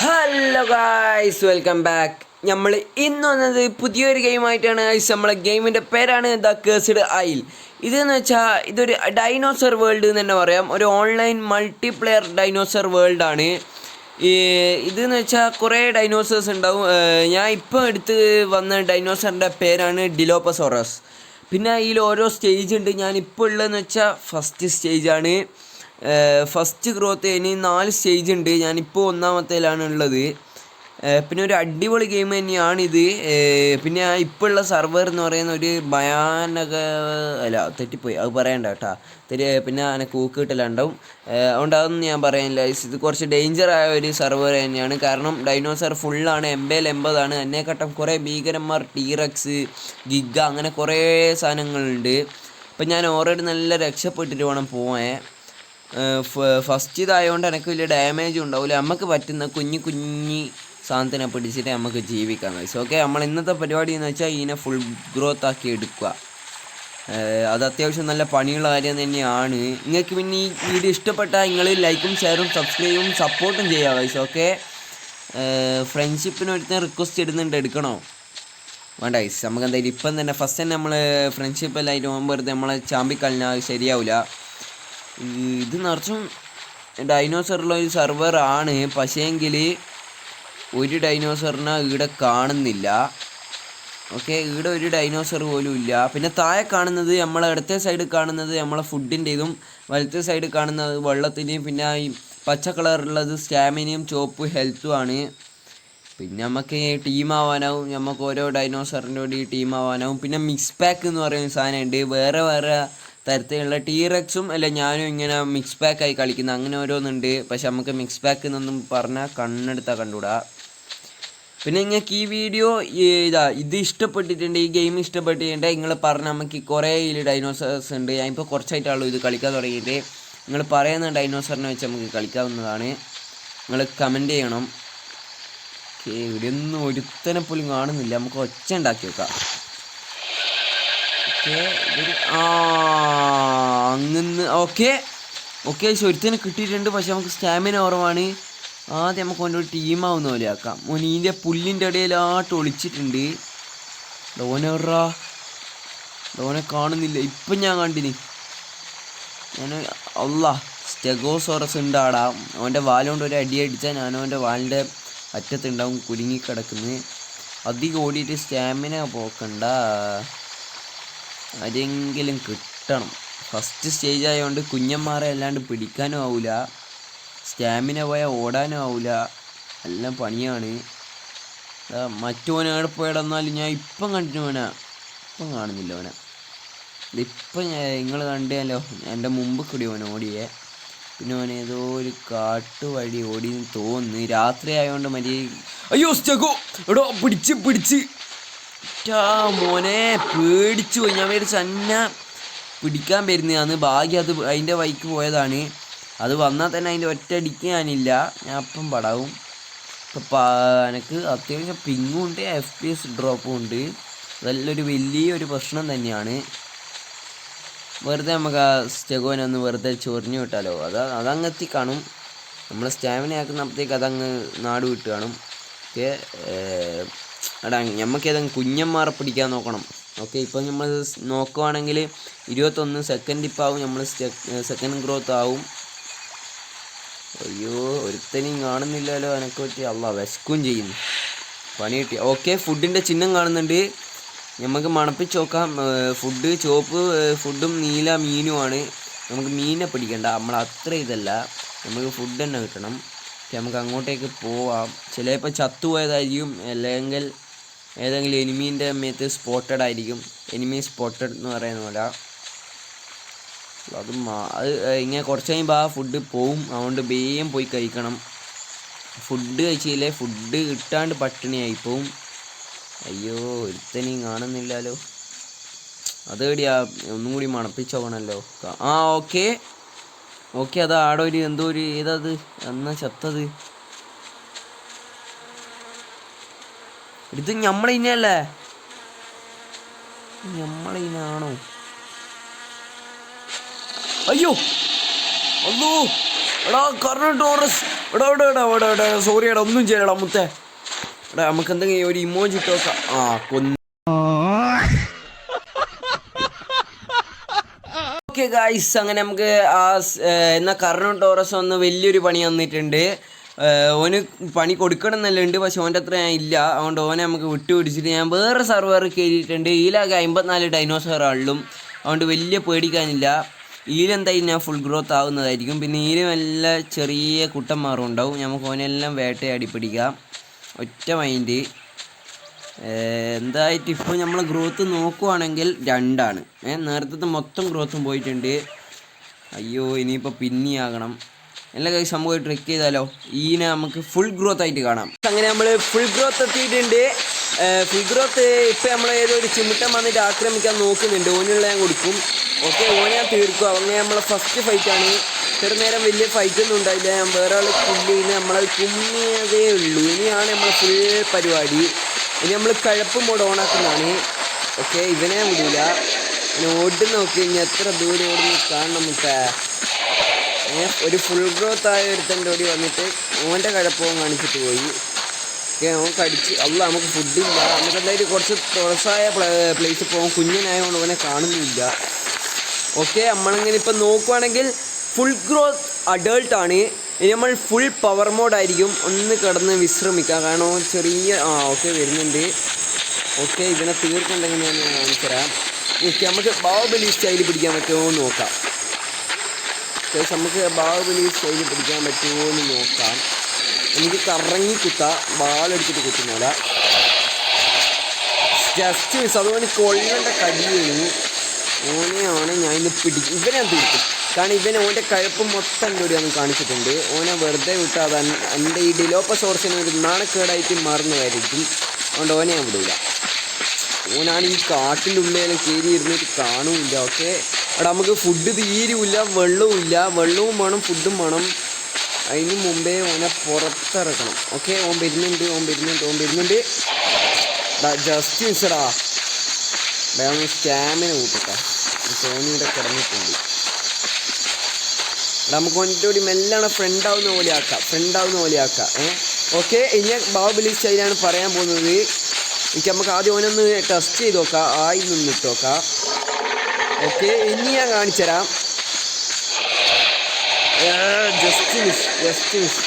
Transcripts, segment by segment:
Hello guys, welcome back. നമ്മൾ ഇന്ന് വന്നത് പുതിയൊരു ഗെയിമായിട്ടാണ് ഗായ്സ്. നമ്മളെ ഗെയിമിൻ്റെ പേരാണ് ദ കേഴ്സ്ഡ് ഐൽ. ഇതെന്ന് വെച്ചാൽ ഇതൊരു ഡൈനോസർ വേൾഡ് എന്ന് തന്നെ പറയാം. ഒരു ഓൺലൈൻ മൾട്ടിപ്ലെയർ ഡൈനോസർ വേൾഡാണ്. ഇതെന്ന് വെച്ചാൽ കുറേ ഡൈനോസേഴ്സ് ഉണ്ടാവും. ഞാൻ ഇപ്പോൾ എടുത്ത് വന്ന ഡൈനോസറിൻ്റെ പേരാണ് ഡിലോപ്പസോറസ്. പിന്നെ അതിൽ ഓരോ സ്റ്റേജ് ഉണ്ട്. ഞാനിപ്പോൾ ഉള്ളതെന്ന് വെച്ചാൽ ഫസ്റ്റ് സ്റ്റേജാണ്. ഫസ്റ്റ് ഗ്രോത്ത് ഇനി 4 സ്റ്റേജ് ഉണ്ട്. ഞാനിപ്പോൾ ഒന്നാമത്തേലാണ് ഉള്ളത്. പിന്നെ ഒരു അടിപൊളി ഗെയിം തന്നെയാണിത്. പിന്നെ ഇപ്പോൾ ഉള്ള സർവർ എന്ന് പറയുന്ന ഒരു ഭയാനക തെറ്റിപ്പോയി, അത് പറയണ്ട കേട്ടോ. പിന്നെ എനിക്ക് കൂക്ക് കിട്ടലുണ്ടാവും. അതുകൊണ്ട് അതൊന്നും ഞാൻ പറയാനില്ല. ഇത് കുറച്ച് ഡേഞ്ചറായ ഒരു സർവർ തന്നെയാണ്. കാരണം ഡൈനോസർ ഫുള്ളാണ്, 80 എന്നെക്കാട്ടും കുറേ ഭീകരന്മാർ, ടീറക്സ്, ഗിഗ, അങ്ങനെ കുറേ സാധനങ്ങളുണ്ട്. അപ്പം ഞാൻ ഓൾറെഡി നല്ല രക്ഷപ്പെട്ടിട്ട് വേണം പോവാൻ. ഫസ്റ്റ് ഇതായതുകൊണ്ട് എനിക്ക് വലിയ ഡാമേജ് ഉണ്ടാവില്ല. നമുക്ക് പറ്റുന്ന കുഞ്ഞി സാധനത്തിനെ പിടിച്ചിട്ട് നമുക്ക് ജീവിക്കാം ഗൈസ്. ഓക്കെ, നമ്മൾ ഇന്നത്തെ പരിപാടി എന്ന് വെച്ചാൽ ഇതിനെ ഫുൾ ഗ്രോത്ത് ആക്കി എടുക്കുക. അത് അത്യാവശ്യം നല്ല പണിയുള്ള കാര്യം തന്നെയാണ്. നിങ്ങൾക്ക് പിന്നെ ഈ വീഡിയോ ഇഷ്ടപ്പെട്ടാൽ നിങ്ങൾ ലൈക്കും ഷെയറും സബ്സ്ക്രൈബും സപ്പോർട്ടും ചെയ്യുക ഗൈസ്. ഓക്കെ, ഫ്രണ്ട്ഷിപ്പിന് ഒരുത്തൻ റിക്വസ്റ്റ് ഇടുന്നുണ്ട്, എടുക്കണോ വേണ്ട ഗൈസ്? നമുക്ക് എന്തായാലും ഇപ്പം തന്നെ ഫസ്റ്റ് തന്നെ നമ്മൾ ഫ്രണ്ട്ഷിപ്പ് എല്ലായിട്ട് പോകുമ്പോൾ വെറുതെ നമ്മളെ ചാമ്പിക്കളഞ്ഞാൽ ശരിയാവില്ല. ഇത് നിറച്ചും ഡൈനോസറുള്ള ഒരു സെർവർ ആണ്. പക്ഷേങ്കിൽ ഒരു ഡൈനോസറിനെ ഇവിടെ കാണുന്നില്ല. ഓക്കെ, ഇവിടെ ഒരു ഡൈനോസർ പോലും ഇല്ല. പിന്നെ താഴെ കാണുന്നത്, നമ്മളെ ഇടത്തെ സൈഡ് കാണുന്നത് നമ്മളെ ഫുഡിൻ്റെതും, വലത്തെ സൈഡ് കാണുന്നത് വെള്ളത്തിൻ്റെയും, പിന്നെ ഈ പച്ച കളറുള്ളത് സ്റ്റാമിനയും ചുവപ്പ് ഹെൽത്തും ആണ്. പിന്നെ നമുക്ക് ടീമാവാനാവും, നമുക്ക് ഓരോ ഡൈനോസറിൻ്റെ കൂടി ടീമാവാനാവും. പിന്നെ മിക്സ് പാക്ക് എന്ന് പറയുന്ന സാധനമുണ്ട്. വേറെ തരത്തിലുള്ള ടീറക്സും അല്ല ഞാനും ഇങ്ങനെ മിക്സ് പാക്കായി കളിക്കുന്ന അങ്ങനെ ഓരോന്നുണ്ട്. പക്ഷെ നമുക്ക് മിക്സ് പാക്ക് എന്നൊന്നും പറഞ്ഞാൽ കണ്ണെടുത്താൽ കണ്ടുകൂടാ. പിന്നെ നിങ്ങൾക്ക് ഈ വീഡിയോ ഇത് ഇഷ്ടപ്പെട്ടിട്ടുണ്ട്, ഈ ഗെയിം ഇഷ്ടപ്പെട്ടിട്ടുണ്ട്, നിങ്ങൾ പറഞ്ഞാൽ നമുക്ക് കുറേ ഡൈനോസേഴ്സ് ഉണ്ട്. ഞാനിപ്പോൾ കുറച്ചായിട്ടുള്ളൂ ഇത് കളിക്കാൻ തുടങ്ങിയിട്ട്. നിങ്ങൾ പറയുന്ന ഡൈനോസറിനെ വെച്ച് നമുക്ക് കളിക്കാവുന്നതാണ്. നിങ്ങൾ കമൻറ്റ് ചെയ്യണം. ഓക്കെ, ഇവിടെ ഒന്നും ഒരുത്തനെ പോലും കാണുന്നില്ല. നമുക്ക് ഒച്ച ഉണ്ടാക്കി വെക്കാം. അങ്ങനെ ഓക്കെ ഒരുത്തനെ കിട്ടിയിട്ടുണ്ട്. പക്ഷെ നമുക്ക് സ്റ്റാമിന കുറവാണ്. ആദ്യം നമുക്ക് ഓൻ്റെ ഒരു ടീമാവുന്ന പോലെ ആക്കാം. ഓനീൻ്റെ പുല്ലിൻ്റെ ഇടയിലാട്ട് ഒളിച്ചിട്ടുണ്ട്. ലോനെ കാണുന്നില്ല. ഇപ്പം ഞാൻ കണ്ടിന്. ഞാൻ സ്റ്റെഗോസോറസ് ഉണ്ടാടാ. അവൻ്റെ വാലുകൊണ്ട് ഒരു അടി അടിച്ചാൽ ഞാൻ അവൻ്റെ വാലിൻ്റെ അറ്റത്തുണ്ടാവും കുലുങ്ങിക്കിടക്കുന്നത്. അധികം ഓടിയിട്ട് സ്റ്റാമിന പോക്കണ്ട, ആരെങ്കിലും കിട്ടണം. ഫസ്റ്റ് സ്റ്റേജ് ആയതുകൊണ്ട് കുഞ്ഞന്മാരെ അല്ലാണ്ട് പിടിക്കാനും ആവില്ല, സ്റ്റാമിന പോയാൽ ഓടാനും ആവില്ല, എല്ലാം പണിയാണ്. മറ്റോനെ പോയിടന്നാലും ഞാൻ ഇപ്പം കണ്ടിട്ട് ഇപ്പം കാണുന്നില്ല അവനെ. ഇതിപ്പം നിങ്ങൾ കണ്ടാലോ, എൻ്റെ മുമ്പ് കൂടി അവൻ ഓടിയേ. പിന്നെ അവൻ ഏതോ ഒരു കാട്ടുവഴി ഓടിയെന്ന് തോന്നുന്നു. രാത്രി ആയതുകൊണ്ട് അയ്യോ സ്റ്റെഗോ എടോ പിടിച്ച് മോനെ പേടിച്ചു പോയി. ഞാൻ വിചാരിച്ചു എന്നെ പിടിക്കാൻ വരുന്നതാണ്. ഭാഗ്യം അത് അതിൻ്റെ വഴിക്ക് പോയതാണ്. അത് വന്നാൽ തന്നെ അതിൻ്റെ ഒറ്റയടിക്ക് ഞാനില്ല, ഞാൻ അപ്പം പടാവും. ഇപ്പം എനിക്ക് അത്യാവശ്യം പിങ്ങും ഉണ്ട്, FPS ഡ്രോപ്പും ഉണ്ട്. അതെല്ലാം വലിയൊരു പ്രശ്നം തന്നെയാണ്. വെറുതെ നമുക്ക് ആ സ്റ്റെഗോനെ ഒന്ന് വെറുതെ ചൊറിഞ്ഞു വിട്ടാലോ, അതങ്ങെത്തി കാണും. നമ്മൾ സ്റ്റാമിന ആക്കുന്നപ്പോഴത്തേക്ക് അതങ്ങ് നാട് വിട്ട് കാണും. ഓക്കെ, നമുക്ക് ഏതെങ്കിലും കുഞ്ഞന്മാരെ പിടിക്കാൻ നോക്കണം. ഓക്കെ, ഇപ്പം നമ്മൾ നോക്കുവാണെങ്കിൽ 21 സെക്കൻഡ് ഇപ്പം ആവും. നമ്മൾ സെക്കൻഡ് ഗ്രോത്ത് ആവും. അയ്യോ ഒരുത്തനെയും കാണുന്നില്ലല്ലോ. എനക്ക് പറ്റി വിശക്കുകയും ചെയ്യുന്നു, പണി കിട്ടി. ഓക്കെ, ഫുഡിൻ്റെ ചിഹ്നം കാണുന്നുണ്ട്. നമുക്ക് മണപ്പിച്ച് നോക്കാം. ഫുഡ് ചുവപ്പ് ഫുഡും നീല മീനുമാണ്. നമുക്ക് മീനെ പിടിക്കണ്ട, നമ്മൾ അത്ര ഇതല്ല, നമുക്ക് ഫുഡ് തന്നെ കിട്ടണം. നമുക്ക് അങ്ങോട്ടേക്ക് പോവാം. ചിലപ്പോൾ ചത്തുപോയതായിരിക്കും, അല്ലെങ്കിൽ ഏതെങ്കിലും എനിമീൻ്റെ മേത്ത് സ്പോട്ടഡ് ആയിരിക്കും. എനിമി സ്പോട്ടഡ് എന്ന് പറയുന്ന പോലെ. അത് ഇങ്ങനെ കുറച്ച് കഴിയുമ്പോൾ ആ ഫുഡ് പോവും. അതുകൊണ്ട് വേഗം പോയി കഴിക്കണം. ഫുഡ് കഴിച്ചില്ലേ, ഫുഡ് കിട്ടാണ്ട് പട്ടിണിയായി പോവും. അയ്യോ ഒരുത്തനെയും കാണുന്നില്ലല്ലോ. അതേടിയാ, ഒന്നും കൂടി മണപ്പിച്ചോക്കണമല്ലോ. ഓക്കെ അത് ആടെ ഒരു എന്തോ ഒരു ഏതത് എന്നാ ചത്തത്. ഇത് നമ്മളിനല്ലേ, നമ്മളിനാണോ? അയ്യോ എടാ കർണോട്ടോറസ് എടാ സോറി എടാ ഒന്നും ചെയ്യടാ മുത്തേ എടാ നമുക്ക് എന്തെങ്കിലും ഒരു ഇമോജി ഇട്ട് നോക്കാം. കൊന്നു. ഓക്കെ ഗായ്സ്, അങ്ങനെ നമുക്ക് എന്നാൽ കർണോട്ടോറസ് ഒന്ന് വലിയൊരു പണി തന്നിട്ടുണ്ട്. ഓന് പണി കൊടുക്കണം എന്നല്ല ഉണ്ട്, പക്ഷെ ഓൻ്റെ അത്ര ഞാൻ ഇല്ല. അതുകൊണ്ട് ഓനെ നമുക്ക് വിട്ടുപിടിച്ചിട്ട് ഞാൻ വേറെ സർവർ കയറിയിട്ടുണ്ട്. ഇതിലാകെ 54 ഡൈനോസറുകളിലും, അതുകൊണ്ട് വലിയ പേടിക്കാനില്ല. ഇതിലെന്തായാലും ഞാൻ ഫുൾ ഗ്രോത്ത് ആവുന്നതായിരിക്കും. പിന്നെ ഇതിൽ നല്ല ചെറിയ കുട്ടന്മാരും ഉണ്ടാവും. നമുക്ക് ഓനെല്ലാം വേട്ടയാടി പിടിക്കാം. ഒറ്റ മൈൻഡ്. എന്തായിട്ട് ഇപ്പോൾ നമ്മൾ ഗ്രോത്ത് നോക്കുവാണെങ്കിൽ 2 ആണ്. നേരത്തെ മൊത്തം ഗ്രോത്തും പോയിട്ടുണ്ട്. അയ്യോ, ഇനിയിപ്പോൾ പിന്നെയാകണം. എല്ലാ കാര്യം സംഭവം ട്രെക്ക് ചെയ്താലോ. ഇതിനെ നമുക്ക് ഫുൾ ഗ്രോത്ത് ആയിട്ട് കാണാം. അങ്ങനെ നമ്മൾ ഫുൾ ഗ്രോത്ത് എത്തിയിട്ടുണ്ട്. ഫുൾ ഗ്രോത്ത് ഇപ്പം നമ്മൾ ഏതൊരു ചിമിട്ടം വന്നിട്ട് ആക്രമിക്കാൻ നോക്കുന്നുണ്ട്. ഓനുള്ള ഞാൻ കൊടുക്കും. ഓക്കെ, ഓനെ ഞാൻ തീർക്കും. അങ്ങനെ നമ്മളെ ഫസ്റ്റ് ഫൈറ്റാണ്. നേരം വലിയ ഫൈറ്റൊന്നും ഉണ്ടായില്ല. ഞാൻ വേറെ ആൾ കില്ല് ചെയ്യുന്ന നമ്മളെ കുമ്മിയതേ ഉള്ളൂ. ഇനിയാണ് നമ്മളെ ഫുൾ പരിപാടി. ഇനി നമ്മൾ കഴപ്പ് മോഡ് ഓണാക്കുന്നതാണ്. ഓക്കെ, ഇവനെ വിടില്ല. പിന്നെ ഓടി നോക്കി ഇനി എത്ര ദൂരം ഓടുന്നു കാണണം. നമുക്ക് ഒരു ഫുൾ ഗ്രോത്ത് ആയ ഒരുത്തൻ്റെ ഓടി വന്നിട്ട് ഓൻ്റെ കഴപ്പവും കാണിച്ചിട്ട് പോയി. ഓക്കെ, അവൻ കടിച്ച് നമുക്ക് ഫുഡില്ല. നമുക്ക് എന്തായാലും കുറച്ച് തുറസായ പ്ലേസിൽ പോകാൻ. കുഞ്ഞനായതുകൊണ്ട് അവനെ കാണുന്നില്ല. ഓക്കെ, നമ്മളിങ്ങനെ ഇപ്പം നോക്കുവാണെങ്കിൽ ഫുൾ ഗ്രോത്ത് അഡൾട്ടാണ്. ഇനി നമ്മൾ ഫുൾ പവർ മോഡായിരിക്കും. ഒന്ന് കിടന്ന് വിശ്രമിക്കാം. കാരണം ചെറിയ ഓക്കെ വരുന്നുണ്ട്. ഓക്കെ, ഇതിനെ തീർക്കുന്നുണ്ടെങ്കിൽ ഞാൻ കാണിച്ചു തരാം. ഓക്കെ, നമുക്ക് ബാഹുബലി സ്റ്റൈൽ പിടിക്കാൻ പറ്റുമോ എന്ന് നോക്കാം. നമുക്ക് ബാഹുബലി സ്റ്റൈൽ പിടിക്കാൻ പറ്റുമോ എന്ന് നോക്കാം. എനിക്ക് കറങ്ങി കുത്താം. ബാളെടുത്തിട്ട് കുത്തുന്നില്ല. Just miss. അതുപോലെ കൊള്ളേണ്ട കടിയാണ്. ഓനെയാണ് ഞാൻ ഇന്ന് പിടിക്കും. ഇവനെ ഞാൻ തീർക്കും. കാരണം ഇവനെ ഓൻ്റെ കഴപ്പ് മൊത്തം എൻ്റെ കൂടി ഒന്ന് കാണിച്ചിട്ടുണ്ട്. ഓനെ വെറുതെ വിട്ടാൽ അത് എൻ്റെ ഈ ഡിലോപ്പസോർസിന് ഒരു നാണക്കേടായിട്ട് മാറുന്നതായിരിക്കും. അതുകൊണ്ട് ഓനെ ഞാൻ വിടില്ല. ഓനാണ് ഈ കാട്ടിൻ്റെ ഉള്ളിലും കയറി ഇരുന്നിട്ട് കാണുമില്ല. ഓക്കെ, അവിടെ നമുക്ക് ഫുഡ് തീരുമില്ല, വെള്ളവും ഇല്ല. വെള്ളവും വേണം, ഫുഡും വേണം. അതിന് മുമ്പേ ഓനെ പുറത്തിറക്കണം. ഓക്കെ, ഓൻ വരുന്നുണ്ട്. ജസ്റ്റ് മിസ്സടാ. ഒന്ന് സ്റ്റാമിന കൂട്ടിട്ടാ. സോണിയുടെ കിടന്നിട്ടുണ്ട്. നമുക്ക് ഓൻ്റെ കൂടി മെല്ലാണ് ഫ്രണ്ട് ആവുന്ന പോലെ ആക്കാം. ഓക്കെ, ഇനി ബാഹുബലി സ്റ്റൈലാണ് പറയാൻ പോകുന്നത്. നമുക്ക് ആദ്യം ഓനൊന്ന് ടെസ്റ്റ് ചെയ്ത് നോക്കാം. ആയി നിന്നിട്ട് നോക്കാം. ഓക്കെ, ഇനി ഞാൻ കാണിച്ചു തരാം. Just miss.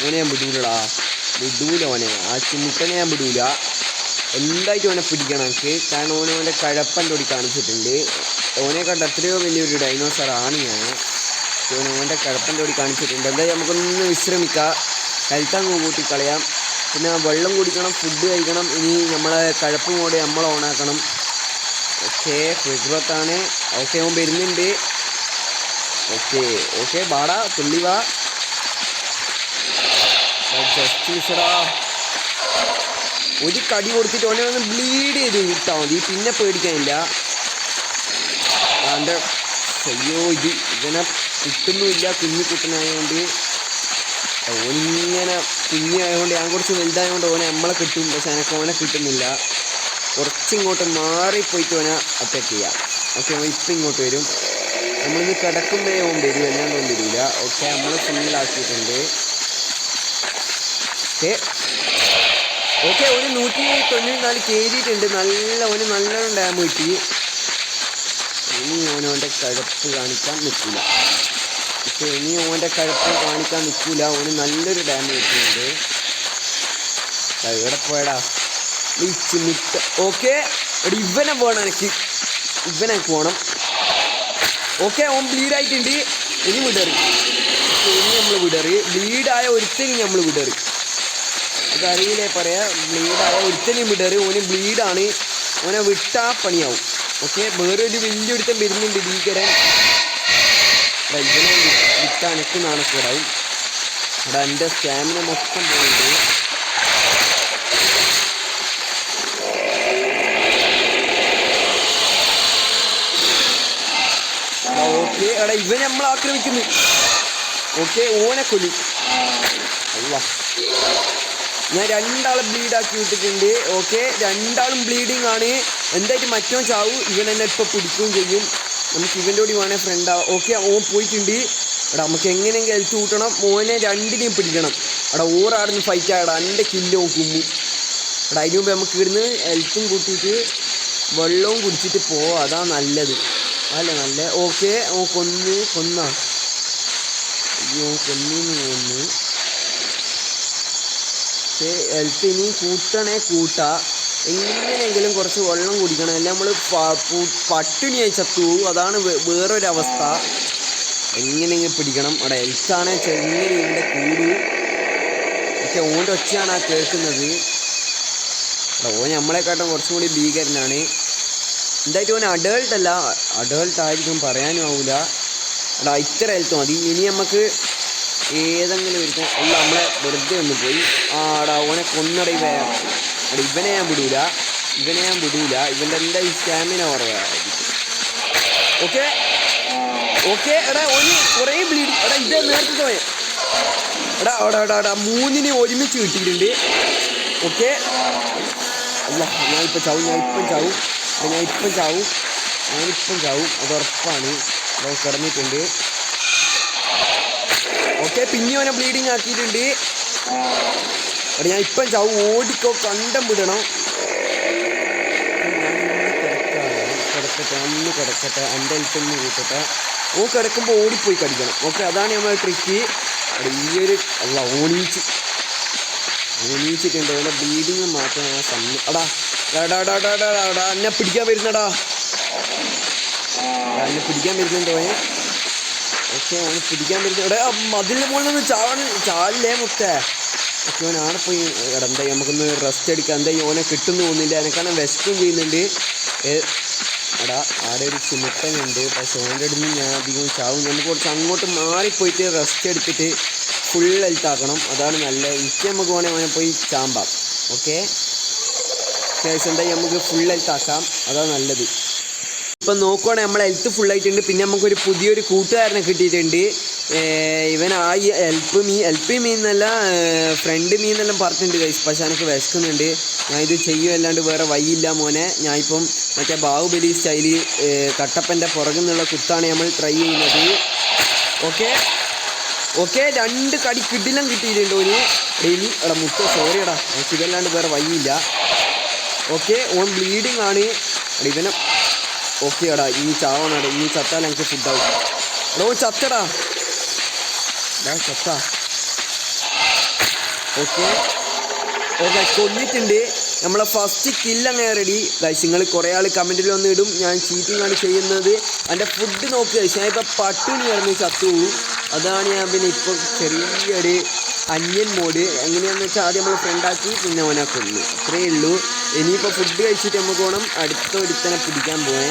ഓനെ ഞാൻ വിടൂല ഓനെ. ആ ചിമുട്ടനെ ഞാൻ വിടൂല. എന്തായിട്ട് ഓനെ പിടിക്കണം എനിക്ക്. കാരണം ഓൻ്റെ കഴപ്പൻ്റെ കൂടി കാണിച്ചിട്ടുണ്ട്. ഓനെ കണ്ട എത്രയോ വലിയൊരു ഡൈനോസറാണ് ഞാൻ. ഓൻ്റെ കഴപ്പൻ്റെ കൂടി കാണിച്ചിട്ടുണ്ട്. എന്തായാലും നമുക്കൊന്ന് വിശ്രമിക്കാം. ഹെൽത്തങ്ങ് കൂട്ടി കളയാം. പിന്നെ വെള്ളം കുടിക്കണം, ഫുഡ് കഴിക്കണം. ഇനി നമ്മളെ കഴപ്പ് മോഡ് നമ്മൾ ഓണാക്കണം. ഓക്കെ, ഫുൾ ഗ്രോത്താണ്. ഓക്കെ, ഓൻ വരുന്നുണ്ട്. ഓക്കെ ബാടാ, തുള്ളി വാ. ജസ്റ്റ് മിസ്സടാ. ഒരു കടി കൊടുത്തിട്ട് ഓനെ ഒന്ന് ബ്ലീഡ് ചെയ്ത് വിട്ടാൽ മതി. പിന്നെ പേടിക്കാനില്ല. എൻ്റെ അയ്യോ, ഇവനെ കിട്ടുന്നുമില്ല. കുഞ്ഞായതുകൊണ്ട് ഓനിങ്ങനെ കുഞ്ഞായതുകൊണ്ട് ഞാൻ കുറച്ച് വലുതായതുകൊണ്ട് ഓനെ നമ്മളെ കിട്ടും. പക്ഷെ എനിക്ക് ഓനെ കിട്ടുന്നില്ല. കുറച്ചിങ്ങോട്ട് മാറിപ്പോയിട്ട് ഓനെ അറ്റാക്ക് ചെയ്യാം. ഓക്കെ, ഓൻ ഇപ്പം ഇങ്ങോട്ട് വരും. നമ്മളിന്ന് കിടക്കുമ്പോഴേ ഓൻ വരും, അല്ലാണ്ട് ഓൻ വരില്ല. ഓക്കെ, നമ്മൾ ഫുള്ളാക്കിയിട്ടുണ്ട്. ഓക്കെ, ഒരു 194 കയറിയിട്ടുണ്ട്. നല്ലോണം ഡാം കിട്ടി. ഇനി ഓൻ്റെ കഴപ്പ് കാണിക്കാൻ നിൽക്കില്ല. ഓന് നല്ലൊരു ഡാം കിട്ടുന്നുണ്ട്. എവിടെ പോയടാ മിറ്റ. ഓക്കെ, ഇവനെ വേണം എനിക്ക്. ഇവനെ പോകണം. ഓക്കെ, ഓൻ ബ്ലീഡായിട്ടുണ്ട്. ഇനി നമ്മൾ ബ്ലീഡായ ഒരുത്തനും നമ്മൾ വിടറി. അതറിയില്ലേ പറയാം. ബ്ലീഡായ ഒരുത്തനും വിടറി. ഓന് ബ്ലീഡാണ്. ഓനെ വിട്ടാ പണിയാവും. ഓക്കെ, വേറൊരു വലിയൊരുത്തൻ വരുന്നുണ്ട്. ഭീകരൻ. ഇവനെ വിട്ടാ എനിക്ക് നാണക്കേടാവും. അവിടെ എൻ്റെ സ്റ്റാമിന മൊത്തം പോകുന്നുണ്ട്. ഓക്കെ, എടാ ഇവനെ നമ്മൾ ആക്രമിക്കുന്നു. ഓക്കെ, ഓനെ കൊല്ലി. അല്ല, ഞാൻ 2 ആളെ ബ്ലീഡാക്കി വിട്ടിട്ടുണ്ട്. ഓക്കെ, 2 ആളും ബ്ലീഡിങ് ആണ്. എന്തായിട്ട് മറ്റോ ചാവും. ഇവൻ എന്നെ ഇപ്പോൾ പിടിക്കുകയും ചെയ്യും. നമുക്ക് ഇവൻ്റെ കൂടി വേണേൽ ഫ്രണ്ട് ആവാം. ഓക്കെ, ഓൻ പോയിട്ടുണ്ട്. എടാ നമുക്ക് എങ്ങനെയെങ്കിലും ഹെൽത്ത് കൂട്ടണം. മോനെ രണ്ടിനെയും പിടിക്കണം. എടാ ഓറാടുന്ന് ഫൈറ്റ് ആടാ. എൻ്റെ കില്ല് നോക്കുമ്പോൾ എടാ അതിന് മുമ്പ് നമുക്ക് ഇവിടുന്ന് ഹെൽത്തും കൂട്ടിയിട്ട് വെള്ളവും കുടിച്ചിട്ട് പോവാം. അതാ നല്ലത്. അല്ല നല്ല ഓക്കെ. കൊന്നാ അയ്യോ കൊന്നിന്ന് തോന്നുന്നു. പക്ഷേ ഹെൽത്ത് ഇനി കൂട്ടാ. എങ്ങനെയെങ്കിലും കുറച്ച് വെള്ളം കുടിക്കണം. അല്ല നമ്മൾ പട്ടിണിയായി ചത്തു. അതാണ് വേറൊരവസ്ഥ. എങ്ങനെയെങ്കിലും പിടിക്കണം. അവിടെ ഹെൽത്താണെ ചെങ്ങനെ ഇവിടെ കൂടു. പക്ഷെ ഓൻ്റെ ഒച്ചയാണ് ആ കേൾക്കുന്നത്. ഓൻ നമ്മളെക്കാട്ടും കുറച്ചും കൂടി ഭീകരനാണ്. എന്തായിട്ട് ഓൻ അഡേൾട്ടല്ല. അഡേൾട്ടായിരിക്കും പറയാനും ആവില്ല. എടാ ഇത്ര ഹെൽത്ത് മതി. ഇനി നമുക്ക് ഏതെങ്കിലും ഒരുത്തൻ അല്ല നമ്മളെ വെറുതെ ഒന്ന് പോയി ആടാ ഓനെ കൊന്നട. ഇവനെ ഞാൻ വിടൂല. ഇവൻ്റെ എന്താ ഈ സ്റ്റാമിന കുറവായിരിക്കും. ഓക്കെ എടാ ഓന് കുറേ ബ്ലീഡിങ്. എടാ ഇത് നേരത്തെ പോയെ. എടാ മൂന്നിനെ ഒരുമിച്ച് കിട്ടിയിട്ടുണ്ട്. ഓക്കെ അല്ല ഞാനിപ്പം ചാവും. അത് ഉറപ്പാണ്. കിടന്നിട്ടുണ്ട്. ഓക്കെ പിന്നെ അവനെ ബ്ലീഡിങ് ആക്കിയിട്ടുണ്ട്. എടാ ഞാൻ ഇപ്പം ചാവും. ഓടിക്കോ കണ്ടം വിടണം. കിടക്കട്ടെ എൻ്റെ ഹെൽത്തൊന്ന് കൂട്ടട്ടെ. കിടക്കുമ്പോൾ ഓടിപ്പോയി കടിക്കണം. ഓക്കെ അതാണ് നമ്മളെ ട്രിക്ക്. ഈ ഒരു അല്ല ഓണീച്ചിട്ടുണ്ട്. അവൻ്റെ ബ്ലീഡിങ് മാറ്റാൻ ഞാൻ സമയം. എടാ എന്നെ പിടിക്കാൻ വരുന്നുണ്ടോ. ഓക്കെ അവന് പിടിക്കാൻ വരുന്നു. എടാ മതിലിൻ്റെ മുകളിൽ നിന്ന് ചാടില്ലേ മുത്തേ. ഓക്കെ ഓൻ ആടെ പോയി. എന്തായി നമുക്കൊന്ന് റെസ്റ്റ് എടുക്കാം. എന്തായി ഓനെ കിട്ടുന്നു തോന്നുന്നില്ല. എനിക്കാണ് വിശക്കും ചെയ്യുന്നുണ്ട്. എടാ ആടെ ഒരു ചുമട്ടനുണ്ട്. പക്ഷെ ഓൻ്റെ അടുത്ത് ഞാൻ അധികം ചാവും. നമുക്ക് കുറച്ച് അങ്ങോട്ട് മാറിപ്പോയിട്ട് റെസ്റ്റ് എടുത്തിട്ട് ഫുൾ ഹെൽത്ത് ആക്കണം. അതാണ് നല്ലത്. എനിക്ക് നമുക്ക് വേണമെങ്കിൽ അവനെ പോയി ചാമ്പാം. ഓക്കെ എന്തായി നമുക്ക് ഫുൾ ഹെൽത്ത് ആക്കാം. അതാണ് നല്ലത്. ഇപ്പം നോക്കുവാണെങ്കിൽ നമ്മളെ ഹെൽത്ത് ഫുള്ളായിട്ടുണ്ട്. പിന്നെ നമുക്കൊരു പുതിയൊരു കൂട്ടുകാരനെ കിട്ടിയിട്ടുണ്ട്. ഇവൻ ആ ഹെൽപ്പ് മീ എന്നല്ല ഫ്രണ്ട് മീ എന്നെല്ലാം പറഞ്ഞിട്ടുണ്ട് ഗൈസ്. പക്ഷെ എനിക്ക് വിശക്കുന്നുണ്ട്. ഞാൻ ഇത് ചെയ്യും അല്ലാണ്ട് വേറെ വഴിയില്ല മോനെ. ഞാനിപ്പം മറ്റേ ബാഹുബലി സ്റ്റൈല് കട്ടപ്പൻ്റെ പുറകിൽ നിന്നുള്ള കുത്താണ് നമ്മൾ ട്രൈ ചെയ്യുന്നത്. ഓക്കെ 2 കടി കിടിലം കിട്ടിയിട്ടുണ്ട് ഓന്. ഡെയിലി മുത്ത സോറി എനിക്ക് ഇതല്ലാണ്ട് വേറെ വഴിയില്ല. ഓക്കെ ഓൺ ബ്ലീഡിങ് ആണ്. ഇവനെ ഓക്കെ ഇനി ചാവണടാ. ഇനി ചത്താൽ എനിക്ക് ഫുഡാവും. ചത്തടാ. ഓക്കെ കൊന്നിട്ടുണ്ട്. നമ്മളെ ഫസ്റ്റ് കില്ലങ്ങനെ റെഡി ഗൈസ്. നിങ്ങൾ കുറേ ആൾ കമൻറ്റിൽ വന്ന് ഇടും ഞാൻ ചീറ്റിംഗ് ആണ് ചെയ്യുന്നത്. എൻ്റെ ഫുഡ് നോക്കുക ഗൈസ്. ഞാൻ ഇപ്പോൾ പട്ടിണി ഇറങ്ങി ചത്തു. അതാണ് ഞാൻ പിന്നെ ഇപ്പോൾ ചെറിയൊരു അന്യൻ മോഡ്. എങ്ങനെയാണെന്ന് വെച്ചാൽ ആദ്യം നമ്മൾ ഫ്രണ്ടാക്കി പിന്നെ അവനെ കൊന്നു. അത്രയേ ഉള്ളൂ. ഇനിയിപ്പോൾ ഫുഡ് കഴിച്ചിട്ട് നമുക്ക് വേണം അടുത്ത ഒരുത്തനെ പിടിക്കാൻ പോയേ.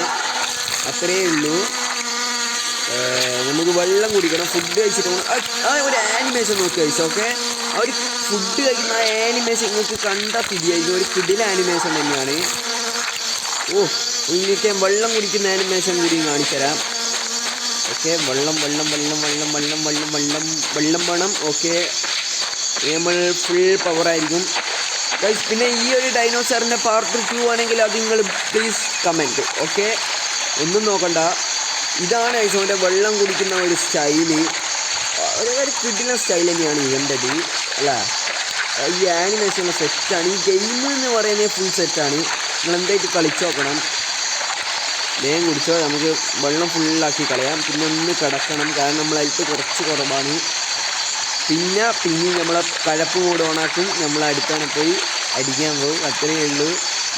അത്രയേ ഉള്ളൂ. നമുക്ക് വെള്ളം കുടിക്കണം. ഫുഡ് കഴിച്ചിട്ട് ആ ഒരു ആനിമേഷൻ നോക്കി കഴിച്ചു. ഓക്കെ ആ ഒരു ഫുഡ് കഴിക്കുന്ന ആ ആനിമേഷൻ നിങ്ങൾക്ക് കണ്ടാൽ തിരിയായിരിക്കും. ഒരു കിടില ആനിമേഷൻ തന്നെയാണ്. ഇങ്ങനത്തെ വെള്ളം കുടിക്കുന്ന ആനിമേഷൻ കൂടി കാണിച്ചു തരാം. ഓക്കെ വെള്ളം വേണം. ഓക്കെ നമ്മൾ ഫുൾ പവറായിരിക്കും ഗൈസ്. പിന്നെ ഈ ഒരു ഡൈനോസറിൻ്റെ പാർട്ട് 2 ആണെങ്കിൽ അത് നിങ്ങൾ പ്ലീസ് കമൻറ്റ്. ഓക്കെ ഒന്നും നോക്കണ്ട. ഇതാണ് ഗൈസ് അവൻ്റെ വെള്ളം കുടിക്കുന്ന ഒരു സ്റ്റൈല്. ഒരു കിടിലൻ സ്റ്റൈൽ തന്നെയാണ് ഇവൻ്റെത് അല്ലേ. ഈ ആനിമേഷൻ സെറ്റാണ്. ഈ ഗെയിം എന്ന് പറയുന്നത് ഫുൾ സെറ്റാണ്. നിങ്ങൾ എന്തായിട്ട് കളിച്ചു നോക്കണം. വേഗം കുടിച്ചോ. നമുക്ക് വെള്ളം ഫുള്ളാക്കി കളയാം. പിന്നെ ഒന്ന് കിടക്കണം. കാരണം നമ്മൾ ഹെൽത്ത് കുറച്ച് കുറവാണ്. പിന്നെ നമ്മളെ കഴപ്പ് മൂട് ഓണാക്കും. നമ്മൾ അടുത്താണ് പോയി അടിക്കാൻ പോകും. അത്രയേ ഉള്ളൂ.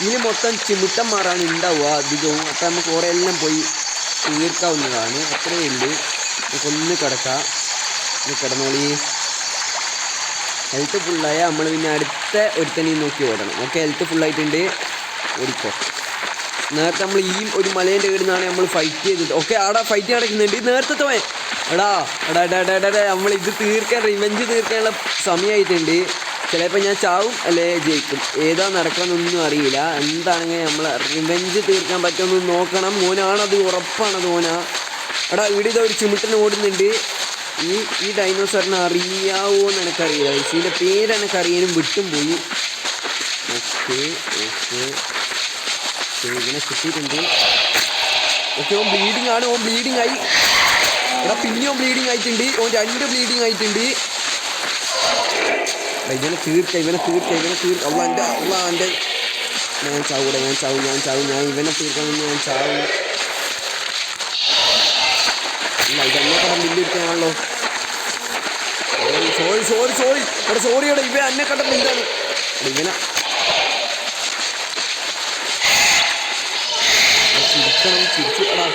ഇതിൽ മൊത്തം ചിമുട്ടന്മാരാണ് ഉണ്ടാവുക അധികവും. അപ്പം നമുക്ക് കുറേ എല്ലാം പോയി തീർക്കാവുന്നതാണ്. അത്രയേ ഉള്ളൂ. നമുക്കൊന്ന് കിടക്കാം. കിടന്നോളി. ഹെൽത്ത് ഫുള്ളായ നമ്മൾ പിന്നെ അടുത്ത ഒരുത്തനെയും നോക്കി ഓടണം. ഓക്കെ ഹെൽത്ത് ഫുള്ളായിട്ടുണ്ട്. ഓടിക്കോ. നേരത്തെ നമ്മൾ ഈ ഒരു മലേൻ്റെ ഇടുന്നാണ് നമ്മൾ ഫൈറ്റ് ചെയ്തത്. ഓക്കെ ആടാ ഫൈറ്റ് നടക്കുന്നുണ്ട്. നേരത്തെ എടാ നമ്മൾ ഇത് തീർക്കാൻ റിവെഞ്ച് തീർക്കാനുള്ള സമയമായിട്ടുണ്ട്. ചിലപ്പോൾ ഞാൻ ചാവും അല്ലേ ജയിക്കും. ഏതാ നടക്കണമെന്നൊന്നും അറിയില്ല. എന്താണെങ്കിൽ നമ്മൾ റിവെഞ്ച് തീർക്കാൻ പറ്റുമെന്ന് നോക്കണം. മോനാണത് ഉറപ്പാണത് മോനാ. എടാ ഇവിടെ ഇതാ ഒരു ചിമിട്ടന് ഓടുന്നുണ്ട്. ഈ ഡൈനോസറിനെ അറിയാവോ എന്ന് എനിക്കറിയില്ല. ഇതിൻ്റെ പേര് എനിക്കറിയാനും വിട്ടും പോയി. ഓക്കെ ഇതിനെ കിട്ടിയിട്ടുണ്ട്. ഓക്കെ ഓൻ ബ്ലീഡിങ് ആണ്. ബ്ലീഡിങ് ആയി. എടാ പിന്നെയും ബ്ലീഡിങ് ആയിട്ടുണ്ട്. ഓൻ 2 ബ്ലീഡിങ് ആയിട്ടുണ്ട്. ഇവനെ തീർക്ക അള്ള എൻ്റെ ഞാൻ ചാവൂടെ ഞാൻ ഇവനെ തീർക്കാൻ ഞാൻ ചാവും. ഇല്ല ഇതെന്നെക്കടം ബില്ലെടുക്കാണല്ലോ. സോറി എടാ സോറിയോടെ ഇവ എന്നെ കണ്ടപ്പോൾ എന്താണ് ഇവനെ ചിരിച്ചു എടാ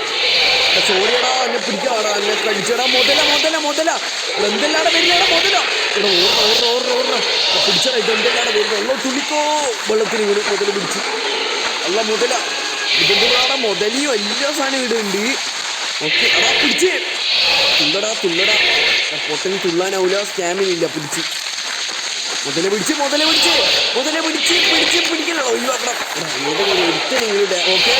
സോറിയടാ എന്നെ പിടിക്കാടാ എന്നെ കടിച്ചടാ മുതല എന്തെല്ലാടെ വരുന്നടാ മുതല ഓർറ പിടിച്ചടാ ഇതെന്തെല്ലാടെ വരുന്നത് ഉള്ള തുള്ളിക്കോ വെള്ളത്തിന് വീണ് മുതൽ പിടിച്ചു അല്ല മുതല ഇതെന്തെല്ലാടെ മുതലിയോ എല്ലാ സാധനം ഇടുന്നുണ്ട്. ഓക്കെ അടാ പിടിച്ച് തുള്ളടാ പൊട്ടന് തുള്ളാനാവില്ല സ്റ്റാമിനില്ല പിടിച്ച് മുതലെ പിടിച്ച് പിടിക്കണോ ഒഴിവാക്കണം ഒരുത്തനിങ്ങളുടെ ഓക്കെ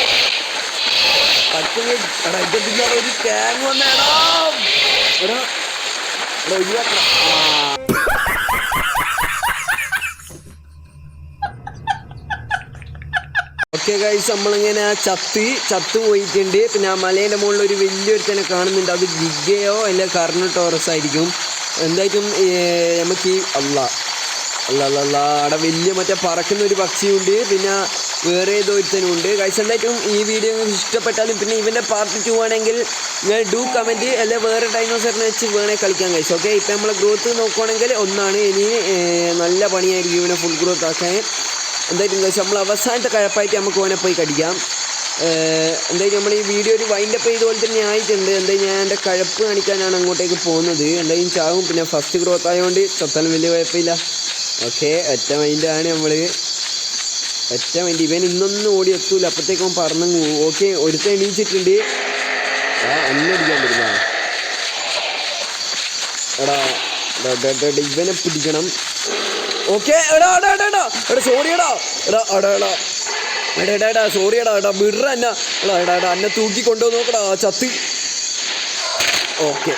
എടാ ഇത് പിന്നാണ് ഒരു ടാങ് വന്നേടാ എടാ ഒഴിവാക്കണം. ഓക്കെ ഗൈസ് നമ്മളിങ്ങനെ ചത്ത് പോയിട്ടുണ്ട്. പിന്നെ ആ മലേൻ്റെ മുകളിൽ ഒരു വലിയൊരു തന്നെ കാണുന്നുണ്ട്. അത് ഗിഗയോ അല്ലെ കർണട്ടോറസ് ആയിരിക്കും എന്തായിട്ടും. നമുക്ക് ഈ അല്ല അവിടെ വലിയ മറ്റേ പറക്കുന്ന ഒരു പക്ഷിയുണ്ട്. പിന്നെ വേറെ ഏതോ ഒരുത്തനുണ്ട്. ഗൈസ് എന്തായിട്ടും ഈ വീഡിയോ ഇഷ്ടപ്പെട്ടാലും പിന്നെ ഇവൻ്റെ പാർട്ട് 2 ആണെങ്കിൽ ഞാൻ കമൻറ്റ് അല്ലെ വേറെ ഡൈനോസറിനെ വെച്ച് വേണേൽ കളിക്കാൻ ഗൈസ്. ഓക്കെ ഇപ്പം നമ്മളെ ഗ്രോത്ത് നോക്കുവാണെങ്കിൽ ഒന്നാണ്. ഇനി നല്ല പണിയായിരിക്കും ഇവനെ ഫുൾ ഗ്രോത്ത് ആക്കാൻ. എന്തായിട്ടും ഗൈസ് നമ്മൾ അവസാനത്തെ കഴപ്പായിട്ട് നമുക്ക് ഓനെ പോയി കടിക്കാം. എന്തായാലും നമ്മൾ ഈ വീഡിയോ ഒരു വൈൻഡപ്പ് ചെയ്തുപോലെ തന്നെ ആയിട്ടുണ്ട്. എന്തായാലും ഞാൻ എൻ്റെ കഴപ്പ് കാണിക്കാനാണ് അങ്ങോട്ടേക്ക് പോകുന്നത്. എന്തായാലും ചാവും. പിന്നെ ഫസ്റ്റ് ഗ്രോത്ത് ആയതുകൊണ്ട് ചത്താലും വലിയ കുഴപ്പമില്ല. ഓക്കെ ഒറ്റ മൈൻഡാണ് നമ്മൾ. ഒറ്റ മൈൻഡ് ഇവൻ ഇന്നൊന്നും ഓടി എത്തൂല അപ്പോഴത്തേക്കും പറന്നു പോകും. ഓക്കെ ഒരുത്ത എണീച്ചിട്ടുണ്ട്. അടിക്കാൻ പറ്റുന്ന എടാ ഇവനെ പിടിക്കണം. ഓക്കെ എടാ സോറിയടാ സോറിയടാ വിടറ എന്നെ എടാ അന്നെ തൂക്കി കൊണ്ടുപോയി നോക്കടാ ചത്ത്. ഓക്കെ